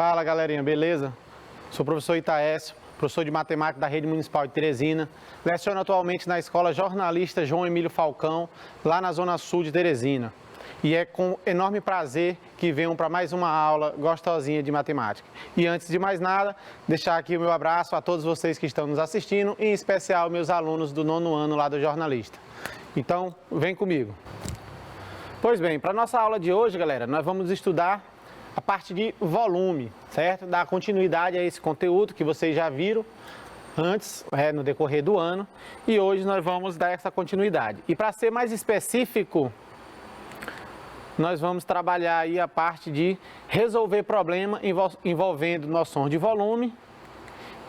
Fala galerinha, beleza? Sou o professor Itaécio, professor de matemática da Rede Municipal de Teresina. Leciono atualmente na Escola Jornalista João Emílio Falcão, lá na Zona Sul de Teresina. E é com enorme prazer que venham para mais uma aula gostosinha de matemática. E antes de mais nada, deixar aqui o meu abraço a todos vocês que estão nos assistindo, em especial meus alunos do 9º ano lá do Jornalista. Então, vem comigo. Pois bem, para a nossa aula de hoje, galera, nós vamos estudar a parte de volume, certo? Dar continuidade a esse conteúdo que vocês já viram antes, no decorrer do ano, e hoje nós vamos dar essa continuidade. E para ser mais específico, nós vamos trabalhar aí a parte de resolver problema envolvendo noções de volume.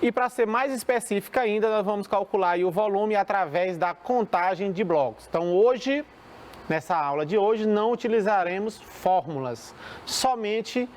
E para ser mais específica ainda, nós vamos calcular aí o volume através da contagem de blocos. Então hoje, nessa aula de hoje, não utilizaremos fórmulas, somente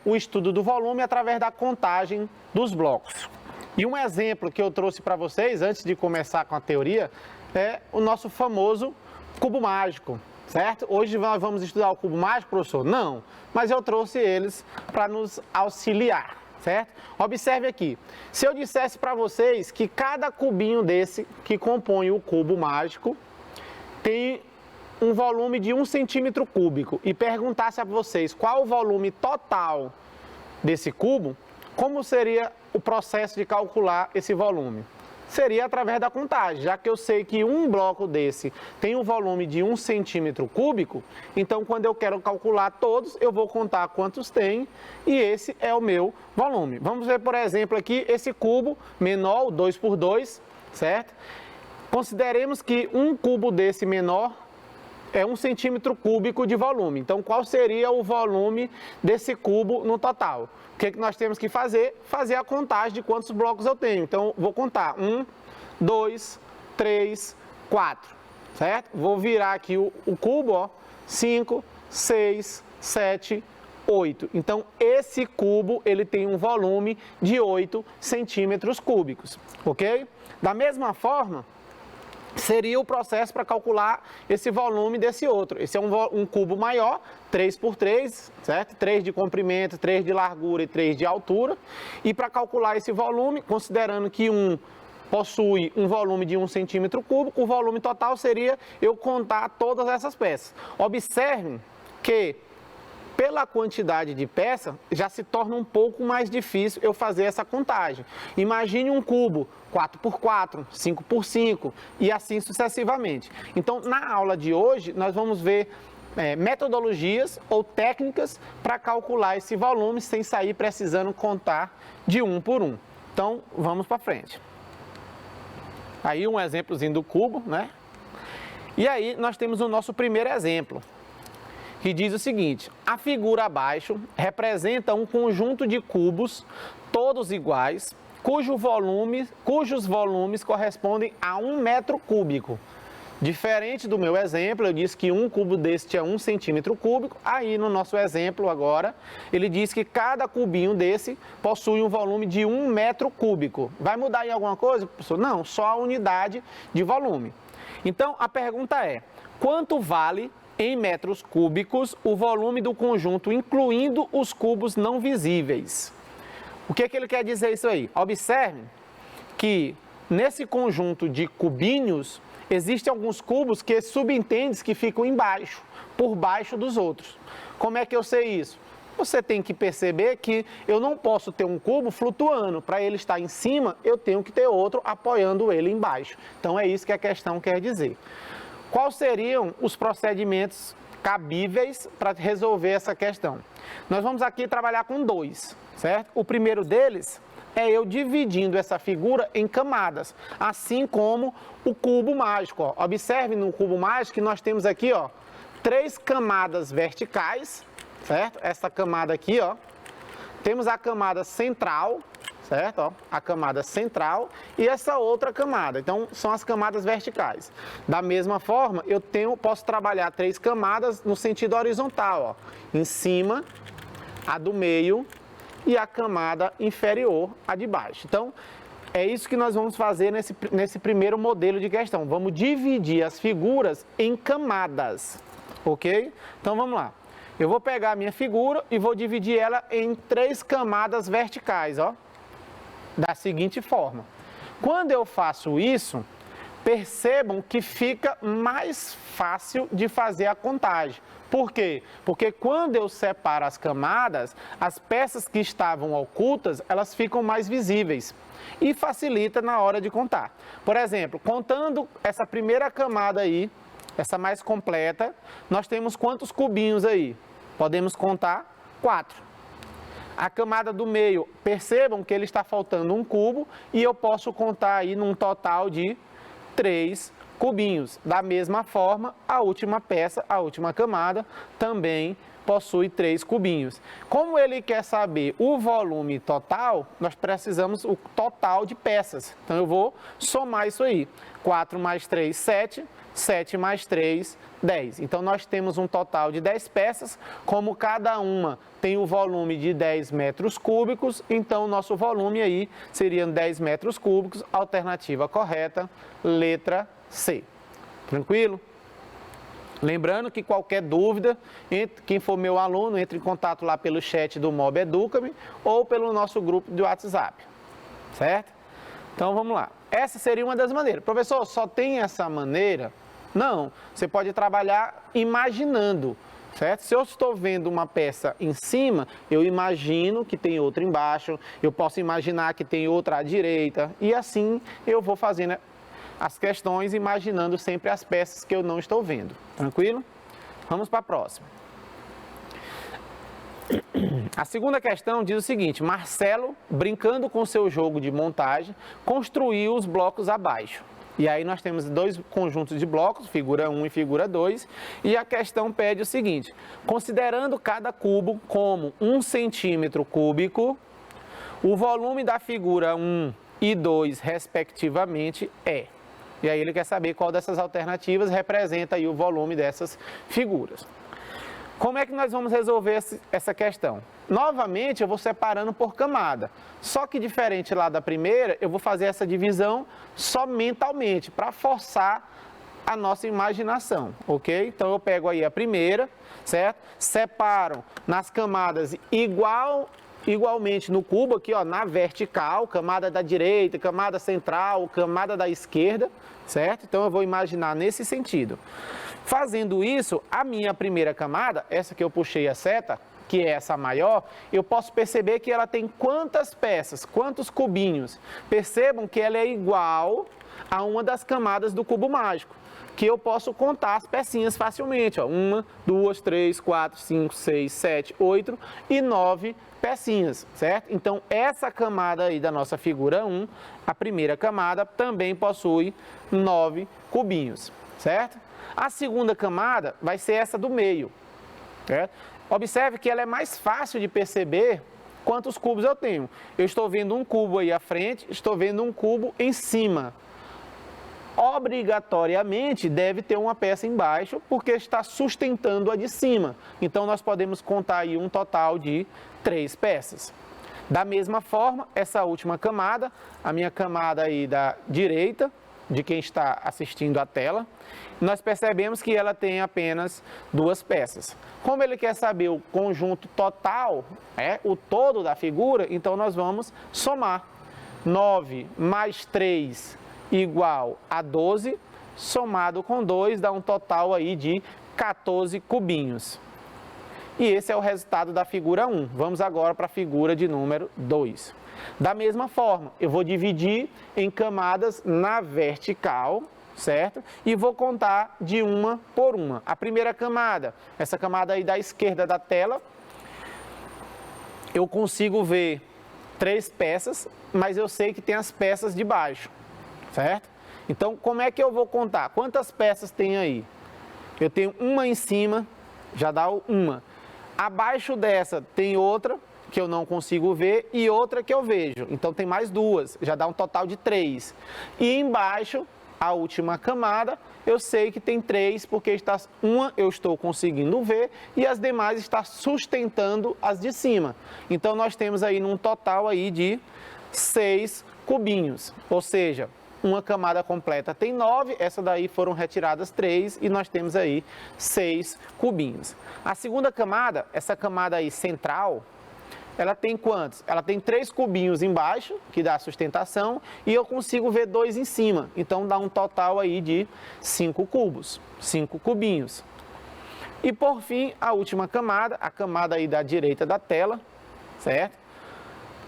o estudo do volume através da contagem dos blocos. E um exemplo que eu trouxe para vocês, antes de começar com a teoria, é o nosso famoso cubo mágico, certo? Hoje nós vamos estudar o cubo mágico, professor? Não, mas eu trouxe eles para nos auxiliar, certo? Observe aqui, se eu dissesse para vocês que cada cubinho desse que compõe o cubo mágico tem um volume de 1 centímetro cúbico e perguntasse a vocês qual o volume total desse cubo, como seria o processo de calcular esse volume? Seria através da contagem, já que eu sei que um bloco desse tem um volume de 1 centímetro cúbico, então quando eu quero calcular todos, eu vou contar quantos tem e esse é o meu volume. Vamos ver, por exemplo, aqui esse cubo menor, o 2×2, certo? Consideremos que um cubo desse menor é 1 centímetro cúbico de volume. Então, qual seria o volume desse cubo no total? O que nós temos que fazer? Fazer a contagem de quantos blocos eu tenho. Então, vou contar 1, 2, 3, 4, certo? Vou virar aqui o cubo, ó, 5, 6, 7, 8. Então, esse cubo, ele tem um volume de 8 centímetros cúbicos, ok? Da mesma forma, seria o processo para calcular esse volume desse outro. Esse é um cubo maior, 3×3, certo? 3 de comprimento, 3 de largura e 3 de altura. E para calcular esse volume, considerando que um possui um volume de 1 centímetro cúbico, o volume total seria eu contar todas essas peças. Observe que pela quantidade de peça, já se torna um pouco mais difícil eu fazer essa contagem. Imagine um cubo 4×4, 5×5 e assim sucessivamente. Então, na aula de hoje, nós vamos ver metodologias ou técnicas para calcular esse volume sem sair precisando contar de um por um. Então, vamos para frente. Aí um exemplozinho do cubo, né? E aí nós temos o nosso primeiro exemplo, que diz o seguinte: a figura abaixo representa um conjunto de cubos, todos iguais, cujos volumes correspondem a 1 metro cúbico. Diferente do meu exemplo, eu disse que um cubo deste é 1 centímetro cúbico, aí no nosso exemplo agora, ele diz que cada cubinho desse possui um volume de 1 metro cúbico. Vai mudar em alguma coisa, professor? Não, só a unidade de volume. Então, a pergunta é: quanto vale em metros cúbicos o volume do conjunto, incluindo os cubos não visíveis? O que ele quer dizer isso aí? Observe que nesse conjunto de cubinhos, existem alguns cubos que subentende que ficam embaixo, por baixo dos outros. Como é que eu sei isso? Você tem que perceber que eu não posso ter um cubo flutuando. Para ele estar em cima, eu tenho que ter outro apoiando ele embaixo. Então é isso que a questão quer dizer. Quais seriam os procedimentos cabíveis para resolver essa questão? Nós vamos aqui trabalhar com dois, certo? O primeiro deles é eu dividindo essa figura em camadas, assim como o cubo mágico. Ó. Observe no cubo mágico que nós temos aqui, ó, 3 camadas verticais, certo? Essa camada aqui, ó. Temos a camada central, certo? Ó, a camada central e essa outra camada. Então, são as camadas verticais. Da mesma forma, eu posso trabalhar 3 camadas no sentido horizontal, ó. Em cima, a do meio e a camada inferior, a de baixo. Então, é isso que nós vamos fazer nesse primeiro modelo de questão. Vamos dividir as figuras em camadas, ok? Então, vamos lá. Eu vou pegar a minha figura e vou dividir ela em 3 camadas verticais, ó, da seguinte forma. Quando eu faço isso, percebam que fica mais fácil de fazer a contagem. Por quê? Porque quando eu separo as camadas, as peças que estavam ocultas, elas ficam mais visíveis e facilita na hora de contar. Por exemplo, contando essa primeira camada aí, essa mais completa, nós temos quantos cubinhos aí? Podemos contar 4. A camada do meio, percebam que ele está faltando um cubo e eu posso contar aí num total de 3 cubinhos. Da mesma forma, a última peça, a última camada, também possui 3 cubinhos. Como ele quer saber o volume total, nós precisamos o total de peças. Então eu vou somar isso aí. 4 mais 3, 7. 7 mais 3, 10. Então, nós temos um total de 10 peças, como cada uma tem o volume de 10 metros cúbicos, então o nosso volume aí seriam 10 metros cúbicos, alternativa correta, letra C. Tranquilo? Lembrando que qualquer dúvida, quem for meu aluno, entre em contato lá pelo chat do Mob Educa-me ou pelo nosso grupo de WhatsApp, certo? Então, vamos lá. Essa seria uma das maneiras. Professor, só tem essa maneira? Não, você pode trabalhar imaginando, certo? Se eu estou vendo uma peça em cima, eu imagino que tem outra embaixo, eu posso imaginar que tem outra à direita, e assim eu vou fazendo as questões imaginando sempre as peças que eu não estou vendo. Tranquilo? Vamos para a próxima. A segunda questão diz o seguinte: Marcelo, brincando com seu jogo de montagem, construiu os blocos abaixo. E aí nós temos 2 conjuntos de blocos, figura 1 e figura 2, e a questão pede o seguinte: considerando cada cubo como 1 centímetro cúbico, o volume da figura 1 e 2, respectivamente, é. E aí ele quer saber qual dessas alternativas representa aí o volume dessas figuras. Como é que nós vamos resolver essa questão? Novamente, eu vou separando por camada. Só que diferente lá da primeira, eu vou fazer essa divisão só mentalmente, para forçar a nossa imaginação, ok? Então, eu pego aí a primeira, certo? Separo nas camadas igualmente no cubo, aqui ó, na vertical, camada da direita, camada central, camada da esquerda, certo? Então, eu vou imaginar nesse sentido. Fazendo isso, a minha primeira camada, essa que eu puxei a seta, que é essa maior, eu posso perceber que ela tem quantas peças, quantos cubinhos. Percebam que ela é igual a uma das camadas do cubo mágico, que eu posso contar as pecinhas facilmente. 1, 2, 3, 4, 5, 6, 7, 8 e 9 pecinhas, certo? Então, essa camada aí da nossa figura 1, a primeira camada, também possui 9 cubinhos, certo? A segunda camada vai ser essa do meio, certo? Observe que ela é mais fácil de perceber quantos cubos eu tenho. Eu estou vendo um cubo aí à frente, estou vendo um cubo em cima. Obrigatoriamente deve ter uma peça embaixo, porque está sustentando a de cima. Então, nós podemos contar aí um total de 3 peças. Da mesma forma, essa última camada, a minha camada aí da direita, de quem está assistindo a tela, nós percebemos que ela tem apenas 2 peças. Como ele quer saber o conjunto total, o todo da figura, então nós vamos somar. 9 mais 3 igual a 12, somado com 2 dá um total aí de 14 cubinhos. E esse é o resultado da figura 1. Vamos agora para a figura de número 2. Da mesma forma, eu vou dividir em camadas na vertical, certo? E vou contar de uma por uma. A primeira camada, essa camada aí da esquerda da tela, eu consigo ver 3 peças, mas eu sei que tem as peças de baixo, certo? Então, como é que eu vou contar? Quantas peças tem aí? Eu tenho uma em cima, já dá uma. Abaixo dessa tem outra, que eu não consigo ver, e outra que eu vejo. Então, tem mais 2, já dá um total de 3. E embaixo, a última camada, eu sei que tem 3, porque uma eu estou conseguindo ver e as demais está sustentando as de cima. Então, nós temos aí num total aí de 6 cubinhos. Ou seja, uma camada completa tem 9, essa daí foram retiradas 3 e nós temos aí 6 cubinhos. A segunda camada, essa camada aí central, ela tem quantos? Ela tem 3 cubinhos embaixo, que dá sustentação, e eu consigo ver 2 em cima, então dá um total aí de 5 cubos, 5 cubinhos. E por fim, a última camada, a camada aí da direita da tela, certo?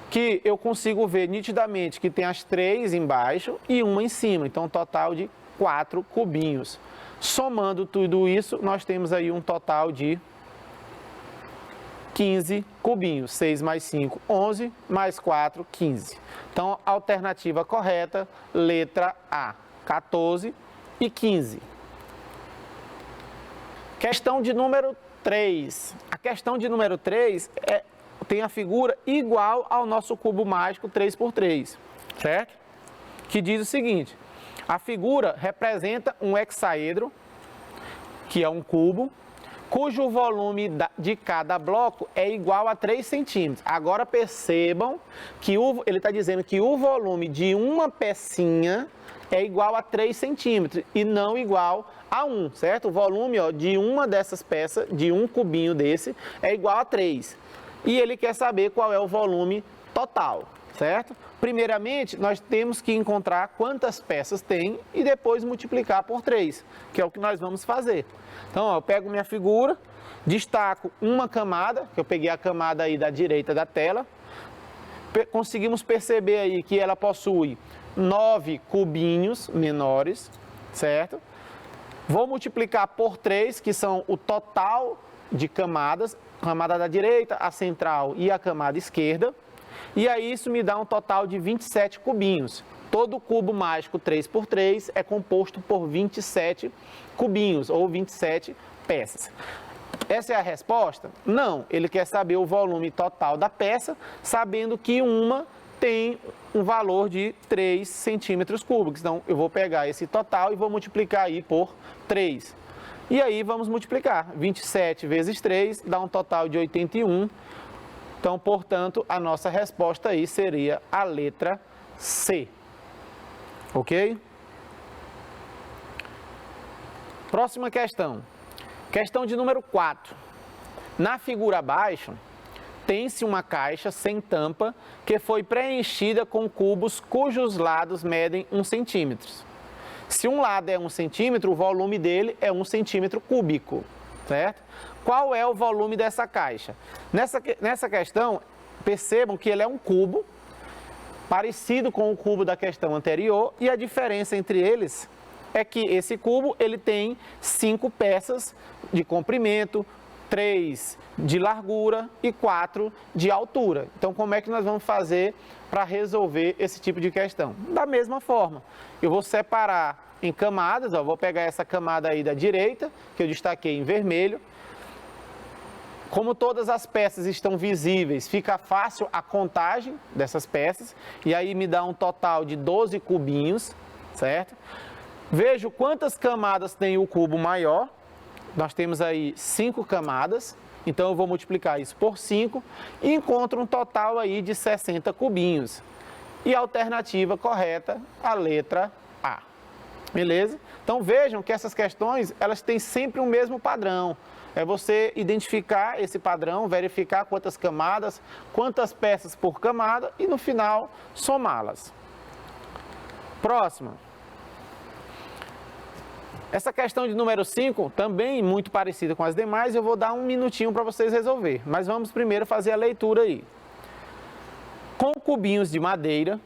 Que eu consigo ver nitidamente que tem as 3 embaixo e uma em cima, então um total de 4 cubinhos. Somando tudo isso, nós temos aí um total de 15 cubinhos. 6 mais 5, 11, mais 4, 15. Então, alternativa correta, letra A, 14 e 15. Questão de número 3. A questão de número 3 tem a figura igual ao nosso cubo mágico 3×3, certo? Que diz o seguinte, a figura representa um hexaedro, que é um cubo, cujo volume de cada bloco é igual a 3 centímetros. Agora percebam que ele está dizendo que o volume de uma pecinha é igual a 3 centímetros e não igual a 1, certo? O volume de uma dessas peças, de um cubinho desse, é igual a 3. E ele quer saber qual é o volume total, certo? Primeiramente, nós temos que encontrar quantas peças tem e depois multiplicar por 3, que é o que nós vamos fazer. Então, eu pego minha figura, destaco uma camada, que eu peguei a camada aí da direita da tela, conseguimos perceber aí que ela possui 9 cubinhos menores, certo? Vou multiplicar por 3, que são o total de camadas, camada da direita, a central e a camada esquerda, e aí isso me dá um total de 27 cubinhos. Todo cubo mágico 3×3 é composto por 27 cubinhos, ou 27 peças. Essa é a resposta? Não, ele quer saber o volume total da peça, sabendo que uma tem um valor de 3 centímetros cúbicos. Então, eu vou pegar esse total e vou multiplicar aí por 3. E aí vamos multiplicar, 27 vezes 3 dá um total de 81, então, portanto, a nossa resposta aí seria a letra C, ok? Próxima questão, questão de número 4. Na figura abaixo, tem-se uma caixa sem tampa que foi preenchida com cubos cujos lados medem 1 centímetro. Se um lado é 1 centímetro, o volume dele é 1 centímetro cúbico, certo? Qual é o volume dessa caixa? Nessa questão, percebam que ele é um cubo, parecido com o cubo da questão anterior, e a diferença entre eles é que esse cubo ele tem 5 peças de comprimento, 3 de largura e 4 de altura. Então, como é que nós vamos fazer para resolver esse tipo de questão? Da mesma forma, eu vou separar em camadas, vou pegar essa camada aí da direita, que eu destaquei em vermelho. Como todas as peças estão visíveis, fica fácil a contagem dessas peças, e aí me dá um total de 12 cubinhos, certo? Vejo quantas camadas tem o cubo maior. Nós temos aí 5 camadas, então eu vou multiplicar isso por 5 e encontro um total aí de 60 cubinhos. E a alternativa correta, a letra A. Beleza? Então vejam que essas questões, elas têm sempre o mesmo padrão. É você identificar esse padrão, verificar quantas camadas, quantas peças por camada e no final somá-las. Próxima. Essa questão de número 5, também muito parecida com as demais, eu vou dar um minutinho para vocês resolver. Mas vamos primeiro fazer a leitura aí. Com cubinhos de madeira,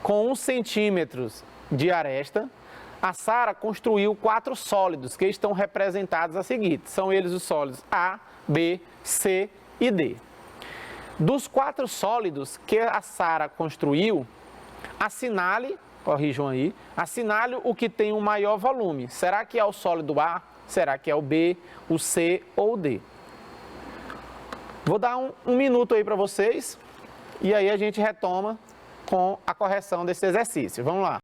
com 1 centímetro de aresta, a Sara construiu 4 sólidos que estão representados a seguir. São eles os sólidos A, B, C e D. Dos 4 sólidos que a Sara construiu, assinale, corrijam aí, assinale o que tem o maior volume. Será que é o sólido A? Será que é o B, o C ou o D? Vou dar um minuto aí para vocês e aí a gente retoma com a correção desse exercício. Vamos lá.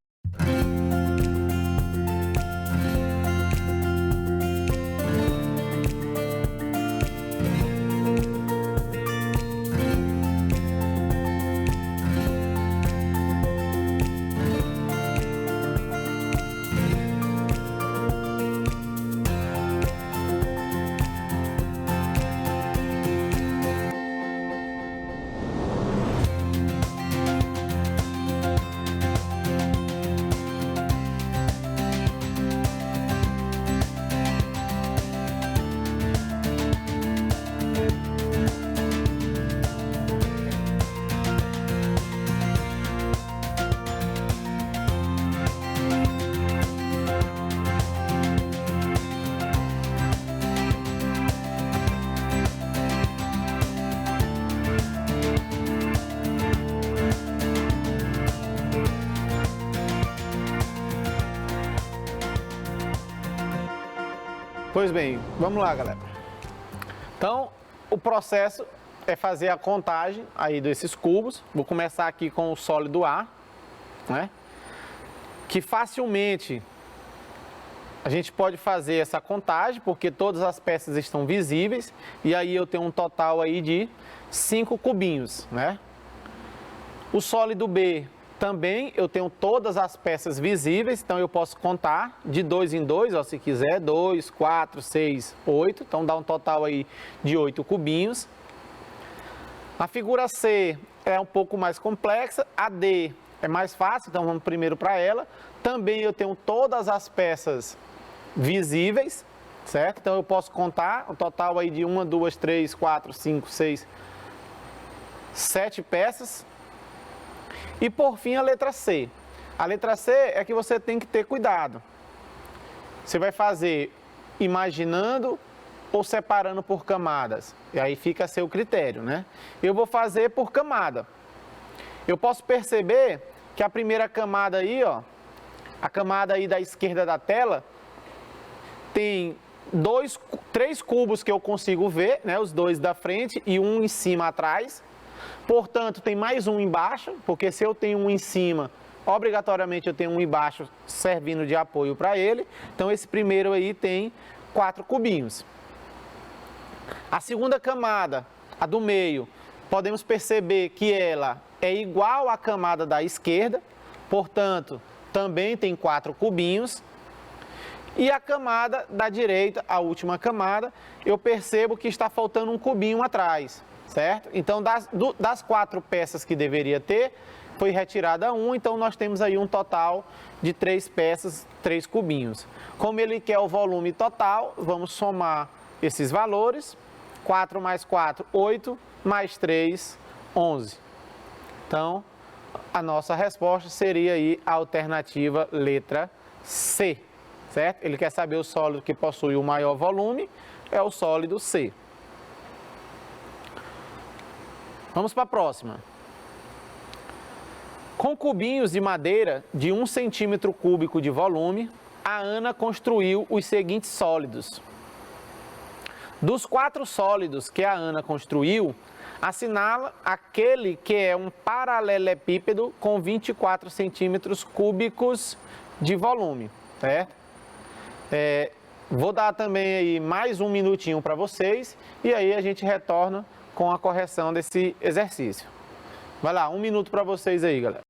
Pois bem, vamos lá, galera. Então, o processo é fazer a contagem aí desses cubos. Vou começar aqui com o sólido A, né? Que facilmente a gente pode fazer essa contagem, porque todas as peças estão visíveis, e aí eu tenho um total aí de 5 cubinhos, né? O sólido B também eu tenho todas as peças visíveis, então eu posso contar de 2 em 2, ó, se quiser, 2, 4, 6, 8, então dá um total aí de 8 cubinhos. A figura C é um pouco mais complexa, a D é mais fácil, então vamos primeiro para ela. Também eu tenho todas as peças visíveis, certo? Então eu posso contar o total aí de 1, 2, 3, 4, 5, 6, 7 peças. E por fim a letra C. A letra C é que você tem que ter cuidado. Você vai fazer imaginando ou separando por camadas. E aí fica a seu critério, né? Eu vou fazer por camada. Eu posso perceber que a primeira camada aí, ó, a camada aí da esquerda da tela, tem 3 cubos que eu consigo ver, né? Os 2 da frente e um em cima atrás. Portanto, tem mais um embaixo, porque se eu tenho um em cima, obrigatoriamente eu tenho um embaixo servindo de apoio para ele. Então, esse primeiro aí tem 4 cubinhos. A segunda camada, a do meio, podemos perceber que ela é igual à camada da esquerda, portanto, também tem 4 cubinhos. E a camada da direita, a última camada, eu percebo que está faltando um cubinho atrás. Certo? Então, das 4 peças que deveria ter, foi retirada 1, então nós temos aí um total de 3 peças, 3 cubinhos. Como ele quer o volume total, vamos somar esses valores. 4 mais 4, 8, mais 3, 11. Então, a nossa resposta seria aí a alternativa letra C, certo? Ele quer saber o sólido que possui o maior volume, é o sólido C. Vamos para a próxima. Com cubinhos de madeira de 1 centímetro cúbico de volume, a Ana construiu os seguintes sólidos. Dos 4 sólidos que a Ana construiu, assinala aquele que é um paralelepípedo com 24 centímetros cúbicos de volume, certo? Vou dar também aí mais um minutinho para vocês e aí a gente retorna com a correção desse exercício. Vai lá, 1 minuto para vocês aí, galera.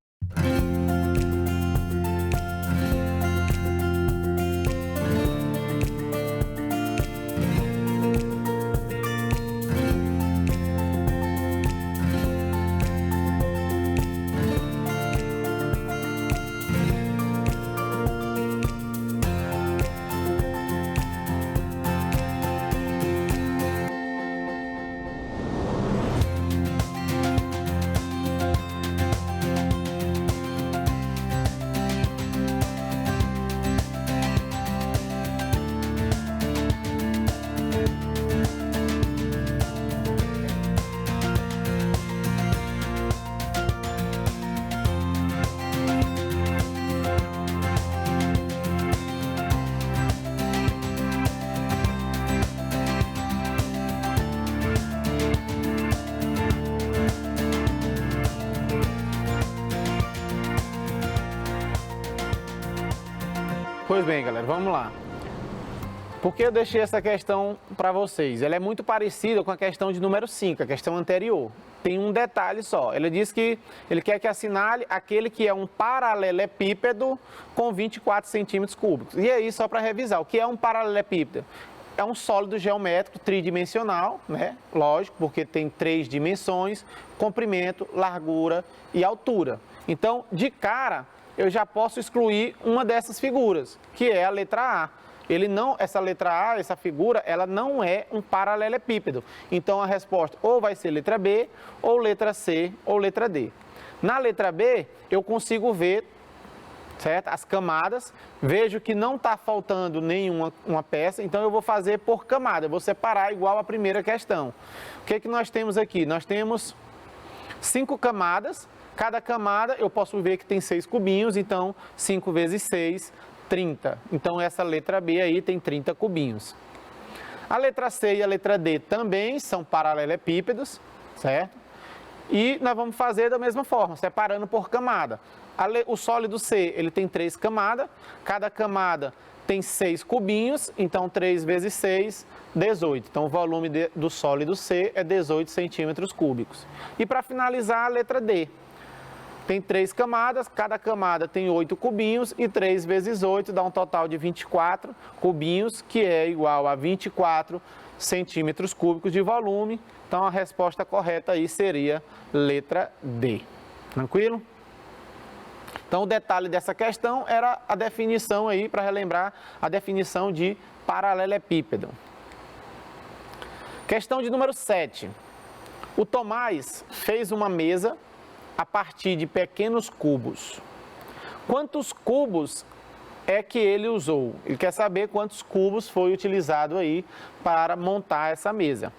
Pois bem, galera, vamos lá. Por que eu deixei essa questão para vocês? Ela é muito parecida com a questão de número 5, a questão anterior. Tem um detalhe só. Ele diz que ele quer que assinale aquele que é um paralelepípedo com 24 centímetros cúbicos. E aí, só para revisar, o que é um paralelepípedo? É um sólido geométrico tridimensional, né? Lógico, porque tem 3 dimensões, comprimento, largura e altura. Então, de cara, eu já posso excluir uma dessas figuras, que é a letra A. Essa letra A, essa figura, ela não é um paralelepípedo. Então, a resposta ou vai ser letra B, ou letra C, ou letra D. Na letra B, eu consigo ver, certo? As camadas, vejo que não está faltando nenhuma peça, então eu vou fazer por camada, eu vou separar igual a primeira questão. O que nós temos aqui? Nós temos 5 camadas. Cada camada eu posso ver que tem 6 cubinhos, então 5 vezes 6, 30. Então, essa letra B aí tem 30 cubinhos. A letra C e a letra D também são paralelepípedos, certo? E nós vamos fazer da mesma forma, separando por camada. O sólido C, ele tem 3 camadas, cada camada tem 6 cubinhos, então 3 vezes 6, 18. Então, o volume do sólido C é 18 centímetros cúbicos. E para finalizar, a letra D. Tem 3 camadas, cada camada tem 8 cubinhos e 3 vezes 8 dá um total de 24 cubinhos, que é igual a 24 centímetros cúbicos de volume. Então, a resposta correta aí seria letra D. Tranquilo? Então, o detalhe dessa questão era a definição aí, para relembrar, a definição de paralelepípedo. Questão de número 7. O Tomás fez uma mesa a partir de pequenos cubos. Quantos cubos é que ele usou? Ele quer saber quantos cubos foi utilizado aí para montar essa mesa.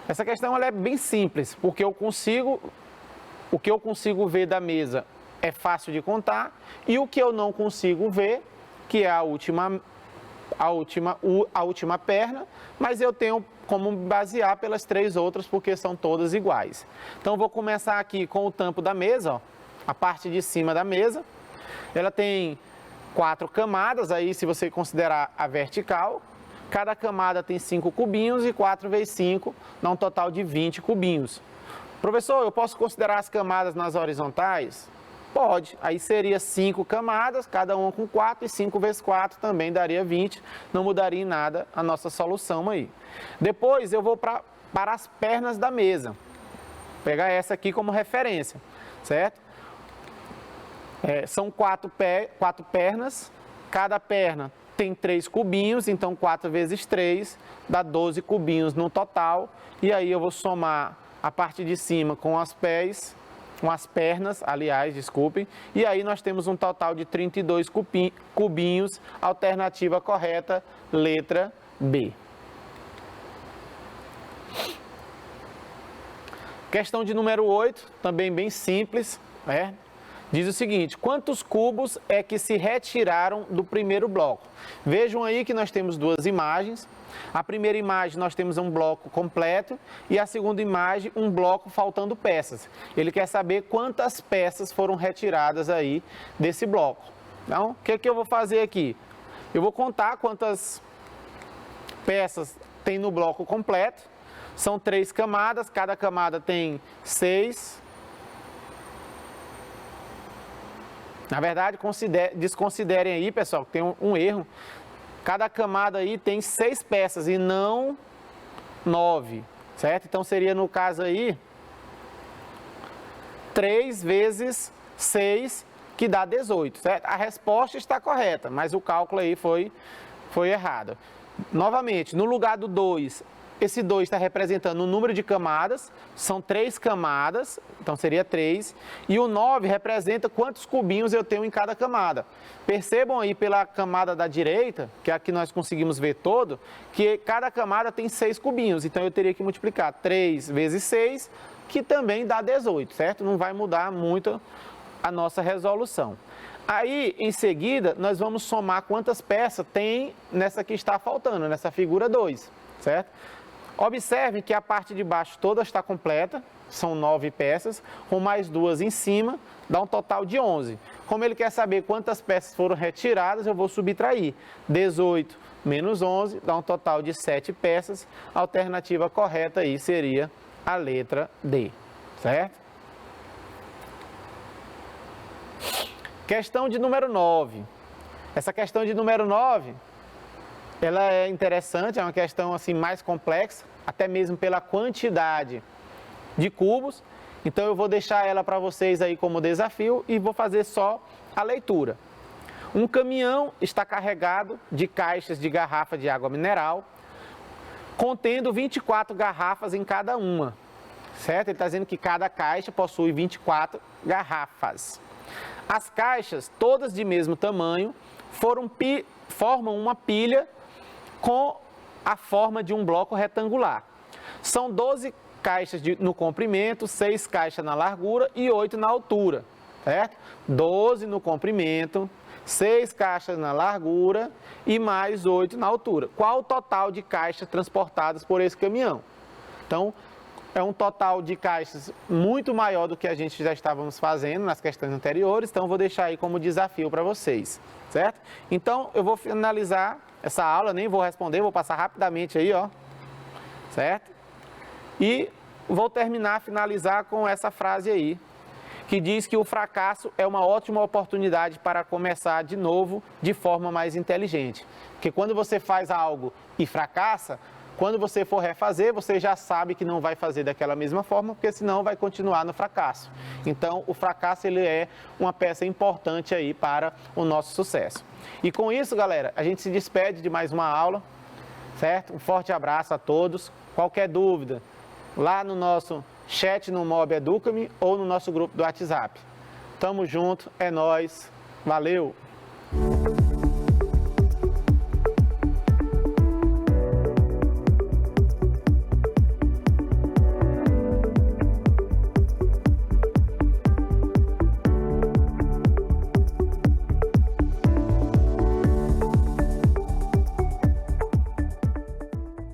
Essa questão ela é bem simples, porque o que eu consigo ver da mesa é fácil de contar, e o que eu não consigo ver, que é a última perna, mas eu tenho como basear pelas 3 outras, porque são todas iguais. Então, vou começar aqui com o tampo da mesa, ó, a parte de cima da mesa. Ela tem 4 camadas, aí se você considerar a vertical, cada camada tem 5 cubinhos e 4 vezes 5 dá um total de 20 cubinhos. Professor, eu posso considerar as camadas nas horizontais? Pode, aí seria 5 camadas, cada uma com 4, e 5 vezes 4 também daria 20, não mudaria em nada a nossa solução aí. Depois eu vou para as pernas da mesa, vou pegar essa aqui como referência, certo? São 4 pernas, cada perna tem 3 cubinhos, então 4 vezes 3 dá 12 cubinhos no total, e aí eu vou somar a parte de cima com as pernas, aliás, desculpem, e aí nós temos um total de 32 cubinhos, alternativa correta, letra B. Questão de número 8, também bem simples, né? Diz o seguinte: quantos cubos é que se retiraram do primeiro bloco? Vejam aí que nós temos 2 imagens. A primeira imagem nós temos um bloco completo e a segunda imagem um bloco faltando peças. Ele quer saber quantas peças foram retiradas aí desse bloco. Então, o que eu vou fazer aqui? Eu vou contar quantas peças tem no bloco completo. São 3 camadas, cada camada tem 6. Na verdade, desconsiderem aí, pessoal, que tem um erro. Cada camada aí tem 6 peças e não 9, certo? Então, seria no caso aí 3 vezes 6, que dá 18, certo? A resposta está correta, mas o cálculo aí foi errado. Novamente, no lugar do 2, esse 2 está representando o número de camadas, são 3 camadas, então seria 3, e o 9 representa quantos cubinhos eu tenho em cada camada. Percebam aí pela camada da direita, que é a que nós conseguimos ver todo, que cada camada tem 6 cubinhos, então eu teria que multiplicar 3 vezes 6, que também dá 18, certo? Não vai mudar muito a nossa resolução. Aí, em seguida, nós vamos somar quantas peças tem nessa que está faltando, nessa figura 2, certo? Observe que a parte de baixo toda está completa, são 9 peças, com mais 2 em cima, dá um total de 11. Como ele quer saber quantas peças foram retiradas, eu vou subtrair. 18 menos 11 dá um total de 7 peças. A alternativa correta aí seria a letra D, certo? Questão de número 9. Essa questão de número 9... ela é interessante, é uma questão assim mais complexa, até mesmo pela quantidade de cubos. Então eu vou deixar ela para vocês aí como desafio e vou fazer só a leitura. Um caminhão está carregado de caixas de garrafa de água mineral, contendo 24 garrafas em cada uma, certo? Ele está dizendo que cada caixa possui 24 garrafas. As caixas, todas de mesmo tamanho, formam uma pilha com a forma de um bloco retangular. São 12 caixas no comprimento, 6 caixas na largura e 8 na altura, certo? 12 no comprimento, 6 caixas na largura e mais 8 na altura. Qual o total de caixas transportadas por esse caminhão? Então, é um total de caixas muito maior do que a gente já estávamos fazendo nas questões anteriores, então vou deixar aí como desafio para vocês, certo? Então, eu vou finalizar essa aula, nem vou responder, vou passar rapidamente aí, ó, certo? E vou finalizar com essa frase aí, que diz que o fracasso é uma ótima oportunidade para começar de novo de forma mais inteligente. Porque quando você faz algo e fracassa, quando você for refazer, você já sabe que não vai fazer daquela mesma forma, porque senão vai continuar no fracasso. Então, o fracasso ele é uma peça importante aí para o nosso sucesso. E com isso, galera, a gente se despede de mais uma aula, certo? Um forte abraço a todos. Qualquer dúvida, lá no nosso chat no Mob Educa-me ou no nosso grupo do WhatsApp. Tamo junto, é nóis, valeu!